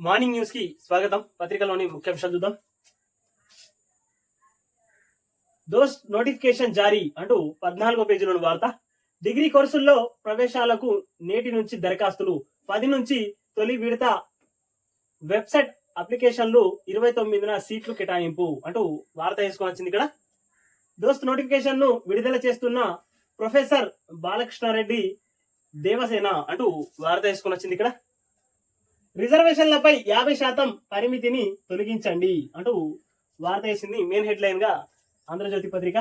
Morning news కి స్వాగతం. పత్రికలోని ముఖ్యాంశాలు చూద్దాం. దోస్ నోటిఫికేషన్ జారీ అంటూ 14వ పేజీలోని వార్త. డిగ్రీ కోర్సుల్లో ప్రవేశాలకు నేటి నుంచి దరఖాస్తులు, 10 నుంచి తొలి విడత వెబ్సైట్ అప్లికేషన్లు, 29న సీట్లు కేటాయింపు అంటూ వార్త వేసుకొని వచ్చింది. ఇక్కడ దోస్త్ నోటిఫికేషన్ ను విడుదల చేస్తున్న ప్రొఫెసర్ బాలకృష్ణారెడ్డి దేవసేన అంటూ వార్త వేసుకొని వచ్చింది. ఇక్కడ రిజర్వేషన్లపై 50% పరిమితిని తొలగించండి అంటూ వార్త వేసింది. మెయిన్ హెడ్ లైన్ గా ఆంధ్రజ్యోతి పత్రిక.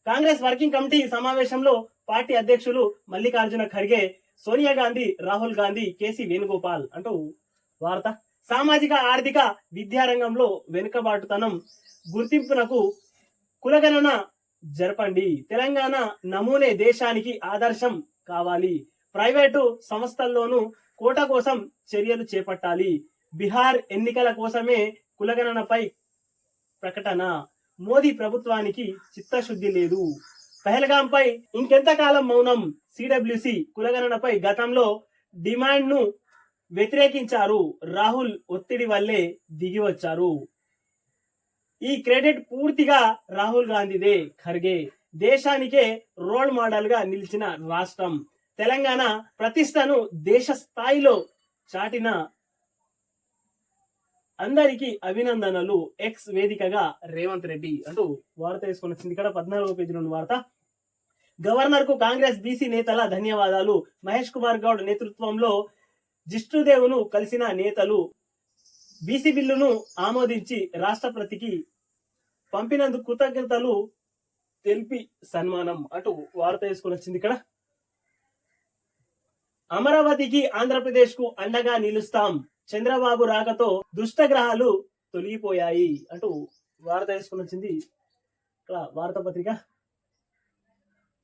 కాంగ్రెస్ వర్కింగ్ కమిటీ సమావేశంలో పార్టీ అధ్యక్షులు మల్లికార్జున ఖర్గే, సోనియా గాంధీ, రాహుల్ గాంధీ, కేసీ వేణుగోపాల్ అంటూ వార్త. సామాజిక ఆర్థిక విద్యారంగంలో వెనుకబాటుతనం గుర్తింపునకు కులగణన జరపండి. తెలంగాణ నమూనే దేశానికి ఆదర్శం కావాలి. ప్రైవేటు సంస్థల్లోనూ కోట కోసం చర్యలు చేపట్టాలి. బీహార్ ఎన్నికల కోసమే కులగణనపై ప్రకటన. మోదీ ప్రభుత్వానికి చిత్తశుద్ధి లేదు. పహల్గాంపై ఇంకెంతకాలం మౌనం. సిడబ్ల్యూసి కులగణనపై గతంలో డిమాండ్ ను వ్యతిరేకించారు. రాహుల్ ఒత్తిడి వల్లే దిగి వచ్చారు. ఈ క్రెడిట్ పూర్తిగా రాహుల్ గాంధీదే. ఖర్గే దేశానికే రోల్ మోడల్ గా నిలిచిన రాష్ట్రం. తెలంగాణ ప్రతిష్టను దేశ స్థాయిలో చాటిన అందరికీ అభినందనలు. ఎక్స్ వేదికగా రేవంత్ రెడ్డి అంటూ వార్త వేసుకొని వచ్చింది. ఇక్కడ 14వ పేజీలోని వార్త. గవర్నర్ కు కాంగ్రెస్ బీసీ నేతల ధన్యవాదాలు. మహేష్ కుమార్ గౌడ్ నేతృత్వంలో జిష్ణుదేవ్ను కలిసిన నేతలు బీసీ బిల్లును ఆమోదించి రాష్ట్రపతికి పంపినందుకు కృతజ్ఞతలు తెలిపి సన్మానం అంటూ వార్త వేసుకొని వచ్చింది. ఇక్కడ అమరావతికి ఆంధ్రప్రదేశ్ కు అండగా నిలుస్తాం. చంద్రబాబు రాకతో దుష్టగ్రహాలు తొలగిపోయాయి అంటూ వార్త వేసుకొని వచ్చింది వార్తాపత్రిక.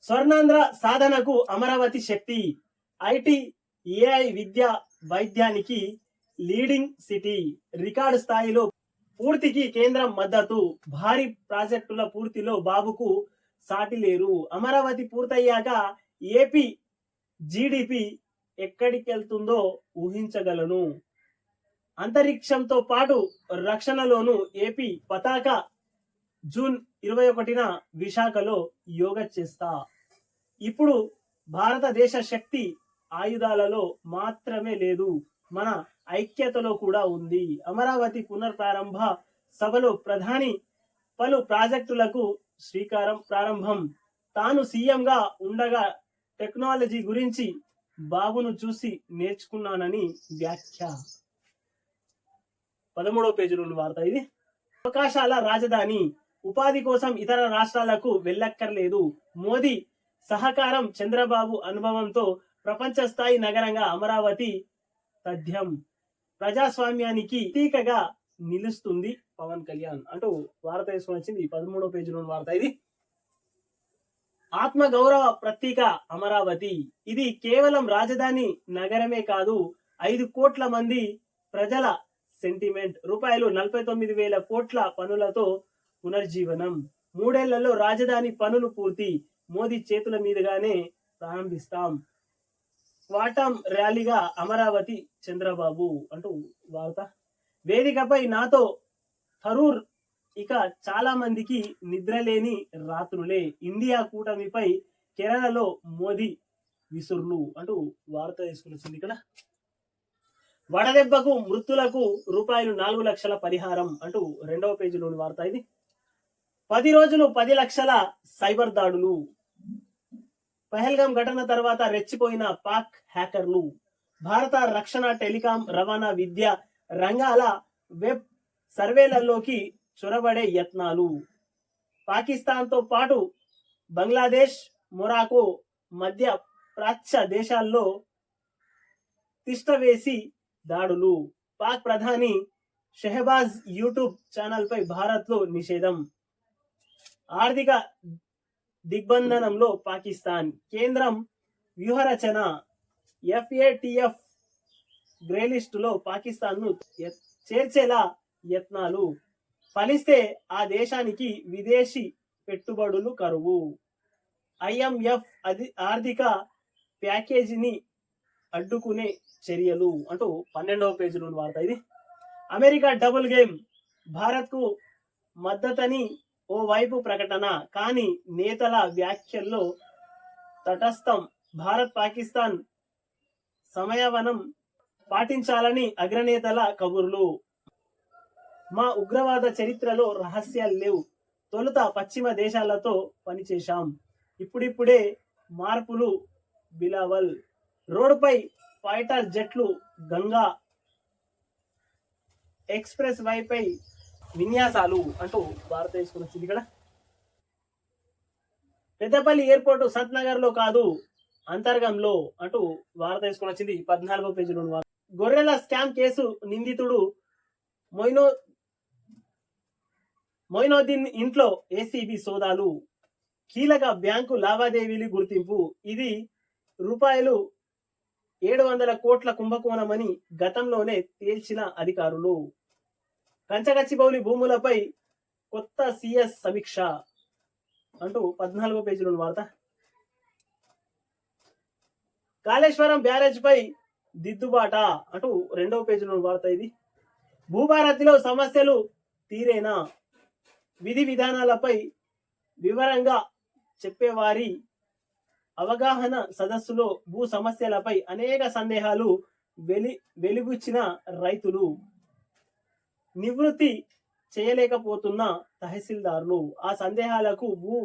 స్వర్ణాంధ్ర సాధనకు అమరావతి శక్తి. ఐటీ, ఏఐ, విద్య, వైద్యానికి లీడింగ్ సిటీ. రికార్డు స్థాయిలో పూర్తికి కేంద్రం మద్దతు. భారీ ప్రాజెక్టుల పూర్తిలో బాబుకు సాటి లేరు. అమరావతి పూర్తయ్యాక ఏపీ జీడిపి ఎక్కడికెళ్తుందో ఊహించగలను. అంతరిక్షంతో పాటు రక్షణలోను ఏపీ పతాక. జూన్ 21న విశాఖలో యోగా చేస్తా. ఇప్పుడు భారతదేశ శక్తి ఆయుధాలలో మాత్రమే లేదు, మన ఐక్యతలో కూడా ఉంది. అమరావతి పునర్ప్రారంభ సభలో ప్రధాని పలు ప్రాజెక్టులకు ప్రారంభం. తాను సీఎంగా ఉండగా టెక్నాలజీ గురించి బాబును చూసి నేర్చుకున్నానని వ్యాఖ్య. 13వ పేజీలోని వార్త ఇది. అవకాశాల రాజధాని. ఉపాధి కోసం ఇతర రాష్ట్రాలకు వెళ్ళక్కర్లేదు. మోదీ సహకారం, చంద్రబాబు అనుభవంతో ప్రపంచ స్థాయి నగరంగా అమరావతి తథ్యం. ప్రజాస్వామ్యానికి ప్రతీకగా నిలుస్తుంది పవన్ కళ్యాణ్ అంటూ వార్త వేసుకొని వచ్చింది. 13వ పేజీలోని వార్త ఇది. ఆత్మ గౌరవ ప్రతీక అమరావతి. ఇది కేవలం రాజధాని నగరమే కాదు, 5 కోట్ల మంది ప్రజల సెంటిమెంట్. రూపాయలు 49,000 కోట్ల పనులతో పునర్జీవనం. 3 ఏళ్లలో రాజధాని పనులు పూర్తి. మోదీ చేతుల మీదుగానే ప్రారంభిస్తాం. క్వాటం ర్యాలీగా అమరావతి చంద్రబాబు అంటూ వార్త. వేదికపై నాతో థరూర్. ఇక చాలా మందికి నిద్రలేని రాత్రులే. ఇండియా కూటమిపై కేరళలో మోదీ విసుర్లు అంటూ వార్త వేసుకుని వచ్చింది. ఇక్కడ వడదెబ్బకు మృతులకు రూపాయలు 4 లక్షల పరిహారం అంటూ 2వ పేజీలోని వార్త ఇది. 10 రోజులు 10 లక్షల సైబర్ దాడులు. పహల్గాం ఘటన తర్వాత రెచ్చిపోయిన పాక్ హ్యాకర్లు. భారత రక్షణ, టెలికాం, రవాణా, విద్య రంగాల వెబ్ సర్వేలలోకి చొరబడే యత్నాలు. పాకిస్తాన్ తో పాటు బంగ్లాదేశ్, మొరాకో, మధ్య ప్రాచ్య దేశాల్లో తిష్టవేసి దాడులు. పాక్ ప్రధాని షెహబాజ్ యూట్యూబ్ ఛానల్ పై భారత్ లో నిషేధం. ఆర్థిక దిగ్బంధనంలో పాకిస్తాన్. కేంద్రం వ్యూహరచన. FATF గ్రే లిస్టులో పాకిస్తాన్ ను చేర్చేలా యత్నాలు. ఫలిస్తే ఆ దేశానికి విదేశీ పెట్టుబడులు కరువు. IMF ఆర్థిక ప్యాకేజీని అడ్డుకునే చర్యలు అంటూ 12వ పేజీలోని వార్త ఇది. అమెరికా డబుల్ గేమ్, భారత్కు మద్దతని ఓ వైపు ప్రకటన, కానీ నేతల వ్యాఖ్యల్లో తటస్థం. భారత్ పాకిస్తాన్ సమయవనం పాటించాలని అగ్రనేతల కబుర్లు. మా ఉగ్రవాద చరిత్రలో రహస్యాలు లేవు. తొలుత పశ్చిమ దేశాలతో పనిచేశాం, ఇప్పుడిప్పుడే మార్పులు. బిలావల్. రోడ్డుపై ఫైటర్ జెట్లు, గంగా ఎక్స్ప్రెస్ వైపై విన్యాసాలు అంటూ భారత తీసుకుని వచ్చింది ఇక్కడ. పెద్దపల్లి ఎయిర్పోర్టు సత్నగర్ లో కాదు, అంతర్గంలో అంటూ వార్త తీసుకుని వచ్చింది 14వ పేజీలో. గొర్రెల స్కామ్ కేసు నిందితుడు మొయినోద్దీన్ ఇంట్లో ఏసీబీ సోదాలు. కీలక బ్యాంకు లావాదేవీలు గుర్తింపు. ఇది రూపాయలు 700 కోట్ల కుంభకోణమని గతంలోనే తేల్చిన అధికారులు. కంచగచ్చిబౌలి భూములపై కొత్త సిఎస్ సమీక్ష అంటూ 14వ పేజీలో వార్త. కాళేశ్వరం బ్యారేజ్ పై దిద్దుబాట అంటూ 2వ పేజీలో వార్త. ఇది భూభారతిలో సమస్యలు తీరేనా, విధి విధానాలపై వివరంగా చెప్పేవారి అవగాహన సదస్సులో భూ సమస్యలపై అనేక సందేహాలు వెలుగుచ్చిన రైతులు. నివృత్తి చేయలేకపోతున్న తహసీల్దార్లు. ఆ సందేహాలకు భూ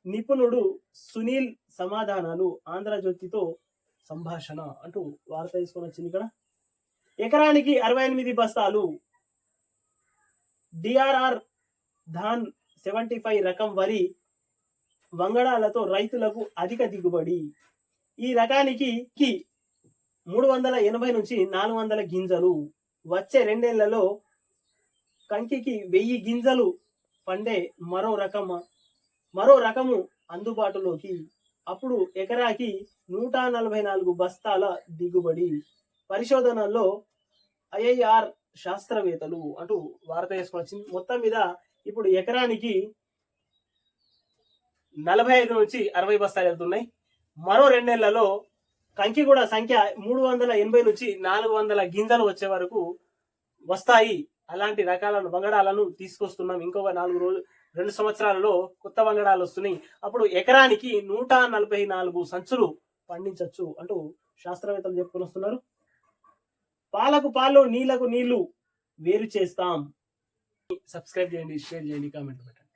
నిపుణుడు సునీల్ సమాధానాలు. ఆంధ్రజ్యోతితో సంభాషణ అంటూ వార్త తీసుకొని వచ్చింది ఇక్కడ. ఎకరానికి 68 బస్తాలు డిఆర్ఆర్ ధాన్ 75 రకం వరి వంగడాలతో రైతులకు అధిక దిగుబడి. ఈ రకానికి 380 నుంచి 400 గింజలు. వచ్చే 2 ఏళ్లలో కంకికి 1000 గింజలు పండే మరో రకము అందుబాటులోకి. అప్పుడు ఎకరాకి 144 బస్తాల దిగుబడి. పరిశోధనల్లో ఐఐఆర్ శాస్త్రవేత్తలు అంటూ వార్త వేసుకొచ్చింది. మొత్తం మీద ఇప్పుడు ఎకరానికి 45 నుంచి 60 బస్తాలు వెళ్తున్నాయి. మరో 2 ఏళ్లలో కంకి కూడా సంఖ్య 380 నుంచి 400 గింజలు వచ్చే వరకు వస్తాయి. అలాంటి రకాల వంగడాలను తీసుకొస్తున్నాం. ఇంకొక 2 సంవత్సరాలలో కొత్త వంగడాలు వస్తున్నాయి. అప్పుడు ఎకరానికి 144 సంచులు పండించవచ్చు అంటూ శాస్త్రవేత్తలు చెప్పుకొని వస్తున్నారు. పాలకు పాలు, నీళ్లకు నీళ్లు వేరు చేస్తాం. సబ్స్క్రైబ్ చేయండి, షేర్ చేయండి, కామెంట్ పెట్టండి.